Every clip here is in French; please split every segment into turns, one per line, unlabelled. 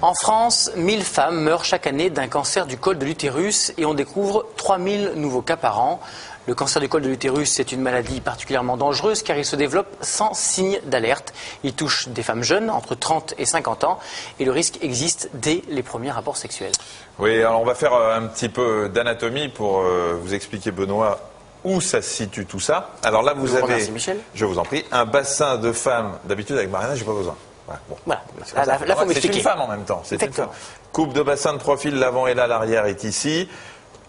En France, 1000 femmes meurent chaque année d'un cancer du col de l'utérus et on découvre 3000 nouveaux cas par an. Le cancer du col de l'utérus est une maladie particulièrement dangereuse car il se développe sans signe d'alerte. Il touche des femmes jeunes, entre 30 et 50 ans, et le risque existe dès les premiers rapports sexuels.
Oui, alors on va faire un petit peu d'anatomie pour vous expliquer, Benoît, où ça se situe tout ça. Alors là, vous avez,
remercie, Michel.
Je vous en prie, un bassin de femmes. D'habitude, avec Mariana, j'ai pas besoin. Voilà, bon.
Voilà. Là, faut m'expliquer.
C'est une femme en même temps. C'est une femme. Coupe de bassin de profil, l'avant et là, l'arrière est ici.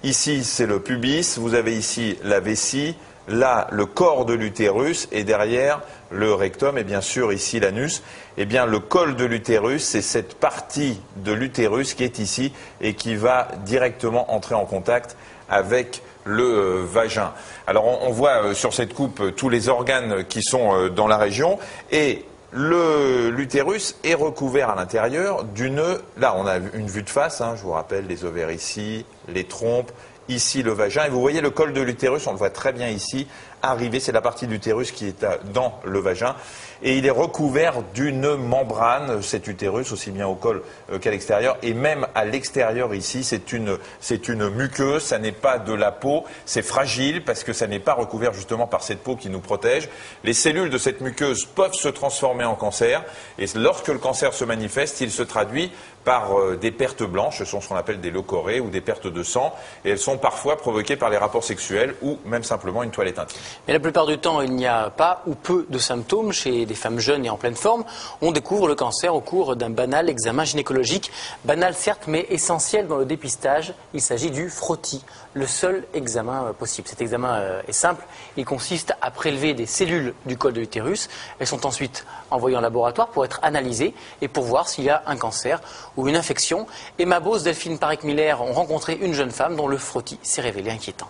Ici, c'est le pubis. Vous avez ici la vessie. Là, le corps de l'utérus. Et derrière, le rectum. Et bien sûr, ici, l'anus. Eh bien, le col de l'utérus, c'est cette partie de l'utérus qui est ici et qui va directement entrer en contact avec le vagin. Alors, on voit sur cette coupe tous les organes qui sont dans la région. Et l'utérus est recouvert à l'intérieur d'une... Là, on a une vue de face, je vous rappelle, les ovaires ici, les trompes, ici le vagin. Et vous voyez le col de l'utérus, on le voit très bien ici, arriver, c'est la partie de l'utérus qui est dans le vagin. Et il est recouvert d'une membrane, cet utérus, aussi bien au col qu'à l'extérieur. Et même à l'extérieur ici, c'est une muqueuse, ça n'est pas de la peau, c'est fragile parce que ça n'est pas recouvert justement par cette peau qui nous protège. Les cellules de cette muqueuse peuvent se transformer en cancer. Et lorsque le cancer se manifeste, il se traduit par des pertes blanches, ce sont ce qu'on appelle des leucorrhées ou des pertes de sang. Et elles sont parfois provoquées par les rapports sexuels ou même simplement une toilette intime.
Mais la plupart du temps, il n'y a pas ou peu de symptômes chez des femmes jeunes et en pleine forme. On découvre le cancer au cours d'un banal examen gynécologique. Banal certes, mais essentiel dans le dépistage. Il s'agit du frottis, le seul examen possible. Cet examen est simple. Il consiste à prélever des cellules du col de l'utérus. Elles sont ensuite envoyées en laboratoire pour être analysées et pour voir s'il y a un cancer ou une infection. Emma Bose, Delphine Parek-Miller ont rencontré une jeune femme dont le frottis s'est révélé inquiétant.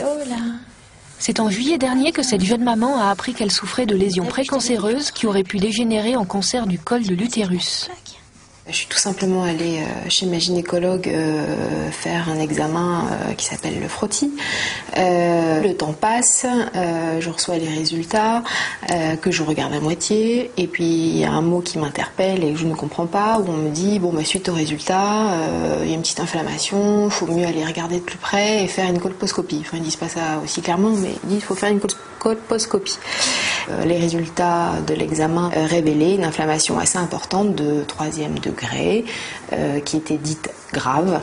Lola. C'est en juillet dernier que cette jeune maman a appris qu'elle souffrait de lésions précancéreuses qui auraient pu dégénérer en cancer du col de l'utérus.
Je suis tout simplement allée chez ma gynécologue faire un examen qui s'appelle le frottis. Le temps passe, je reçois les résultats que je regarde à moitié et puis il y a un mot qui m'interpelle et que je ne comprends pas où on me dit bon suite aux résultats il y a une petite inflammation, il faut mieux aller regarder de plus près et faire une colposcopie. Enfin ils disent pas ça aussi clairement mais ils disent qu'il faut faire une colposcopie. Les résultats de l'examen révélaient une inflammation assez importante de 3e degré qui était dite grave,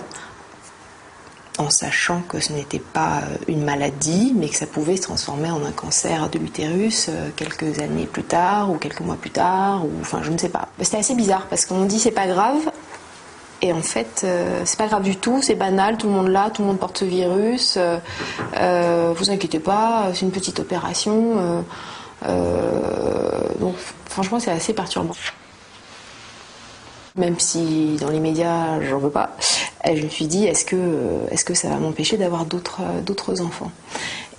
en sachant que ce n'était pas une maladie, mais que ça pouvait se transformer en un cancer de l'utérus quelques années plus tard, ou quelques mois plus tard, ou enfin je ne sais pas. C'était assez bizarre, parce qu'on dit c'est pas grave, et en fait c'est pas grave du tout, c'est banal, tout le monde l'a, tout le monde porte ce virus, vous inquiétez pas, c'est une petite opération, donc franchement c'est assez perturbant. Même si dans les médias j'en veux pas, je me suis dit est-ce que ça va m'empêcher d'avoir d'autres enfants?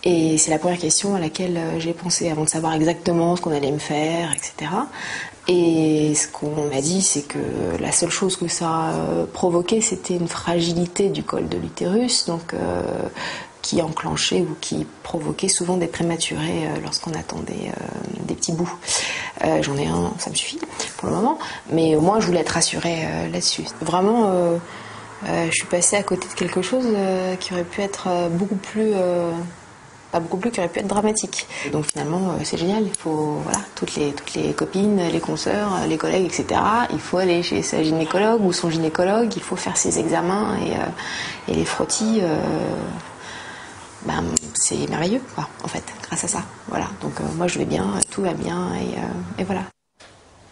Et c'est la première question à laquelle j'ai pensé avant de savoir exactement ce qu'on allait me faire, etc. Et ce qu'on m'a dit, c'est que la seule chose que ça a provoqué, c'était une fragilité du col de l'utérus, donc qui enclenchait ou qui provoquait souvent des prématurés lorsqu'on attendait des petits bouts. J'en ai un, ça me suffit pour le moment, mais au moins je voulais être rassurée là-dessus. Vraiment, je suis passée à côté de quelque chose qui aurait pu être beaucoup plus... pas beaucoup plus, qui aurait pu être dramatique. Donc finalement, c'est génial, il faut, voilà, toutes les copines, les consoeurs, les collègues, etc., il faut aller chez sa gynécologue ou son gynécologue, il faut faire ses examens et les frottis... c'est merveilleux, quoi, en fait, grâce à ça. Voilà. Donc moi je vais bien, tout va bien et voilà.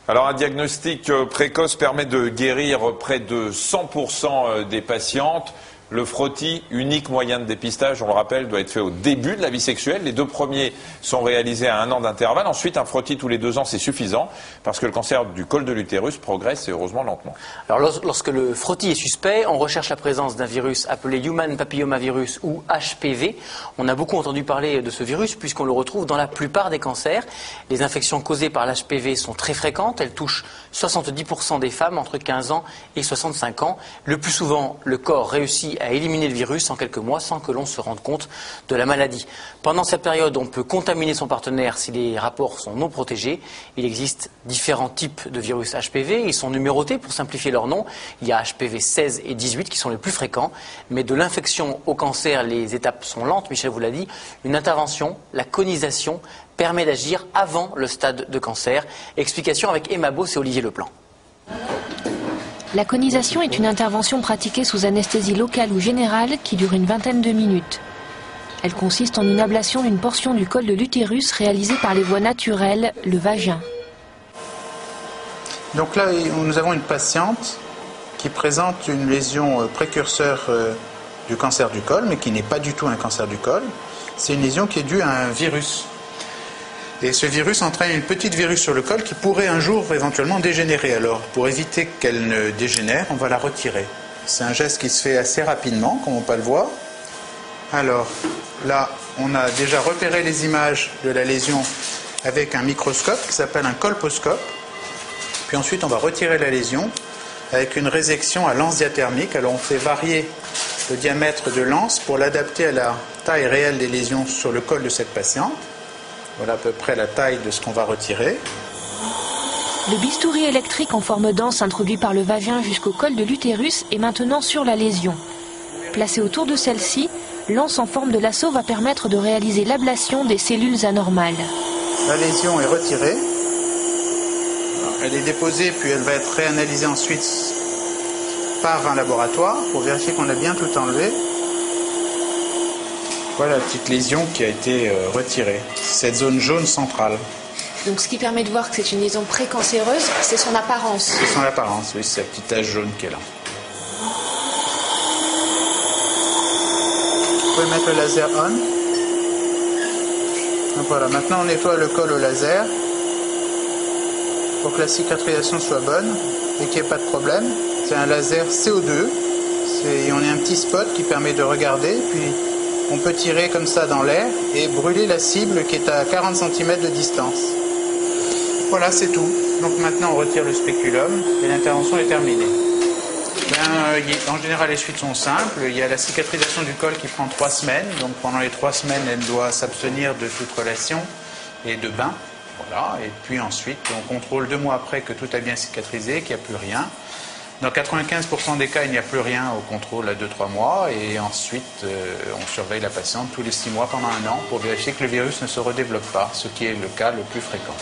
Alors un diagnostic précoce permet de guérir près de 100% des patientes. Le frottis, unique moyen de dépistage, on le rappelle, doit être fait au début de la vie sexuelle. Les 2 premiers sont réalisés à 1 an d'intervalle. Ensuite, un frottis tous les 2 ans, c'est suffisant parce que le cancer du col de l'utérus progresse et heureusement lentement.
Alors, lorsque le frottis est suspect, on recherche la présence d'un virus appelé Human Papillomavirus ou HPV. On a beaucoup entendu parler de ce virus puisqu'on le retrouve dans la plupart des cancers. Les infections causées par l'HPV sont très fréquentes. Elles touchent 70% des femmes entre 15 ans et 65 ans. Le plus souvent, le corps réussit à éliminer le virus en quelques mois sans que l'on se rende compte de la maladie. Pendant cette période, on peut contaminer son partenaire si les rapports sont non protégés. Il existe différents types de virus HPV. Ils sont numérotés pour simplifier leur nom. Il y a HPV 16 et 18 qui sont les plus fréquents. Mais de l'infection au cancer, les étapes sont lentes. Michel vous l'a dit. Une intervention, la conisation, permet d'agir avant le stade de cancer. Explication avec Emma Beauce et Olivier Leplan.
La conisation est une intervention pratiquée sous anesthésie locale ou générale qui dure une vingtaine de minutes. Elle consiste en une ablation d'une portion du col de l'utérus réalisée par les voies naturelles, le vagin.
Donc là, nous avons une patiente qui présente une lésion précurseur du cancer du col, mais qui n'est pas du tout un cancer du col. C'est une lésion qui est due à un virus. Et ce virus entraîne une petite virus sur le col qui pourrait un jour éventuellement dégénérer. Alors, pour éviter qu'elle ne dégénère, on va la retirer. C'est un geste qui se fait assez rapidement, comme on peut le voir. Alors, là, on a déjà repéré les images de la lésion avec un microscope qui s'appelle un colposcope. Puis ensuite, on va retirer la lésion avec une résection à lance diathermique. Alors, on fait varier le diamètre de l'anse pour l'adapter à la taille réelle des lésions sur le col de cette patiente. Voilà à peu près la taille de ce qu'on va retirer.
Le bistouri électrique en forme d'anse introduit par le vagin jusqu'au col de l'utérus est maintenant sur la lésion. Placé autour de celle-ci, l'anse en forme de lasso va permettre de réaliser l'ablation des cellules anormales.
La lésion est retirée. Elle est déposée puis elle va être réanalysée ensuite par un laboratoire pour vérifier qu'on a bien tout enlevé. Voilà la petite lésion qui a été retirée, cette zone jaune centrale.
Donc ce qui permet de voir que c'est une lésion précancéreuse, c'est son apparence.
C'est son apparence, oui, c'est la petite tache jaune qui est là. Vous pouvez mettre le laser on. Donc voilà, maintenant on nettoie le col au laser pour que la cicatrisation soit bonne et qu'il n'y ait pas de problème. C'est un laser CO2, on a un petit spot qui permet de regarder, puis on peut tirer comme ça dans l'air et brûler la cible qui est à 40 cm de distance. Voilà, c'est tout. Donc maintenant on retire le spéculum et l'intervention est terminée. En général les suites sont simples. Il y a la cicatrisation du col qui prend 3 semaines. Donc pendant les 3 semaines elle doit s'abstenir de toute relation et de bain. Voilà. Et puis ensuite on contrôle 2 mois après que tout a bien cicatrisé, qu'il n'y a plus rien. Dans 95% des cas, il n'y a plus rien au contrôle à 2-3 mois et ensuite on surveille la patiente tous les 6 mois pendant 1 an pour vérifier que le virus ne se redéveloppe pas, ce qui est le cas le plus fréquent.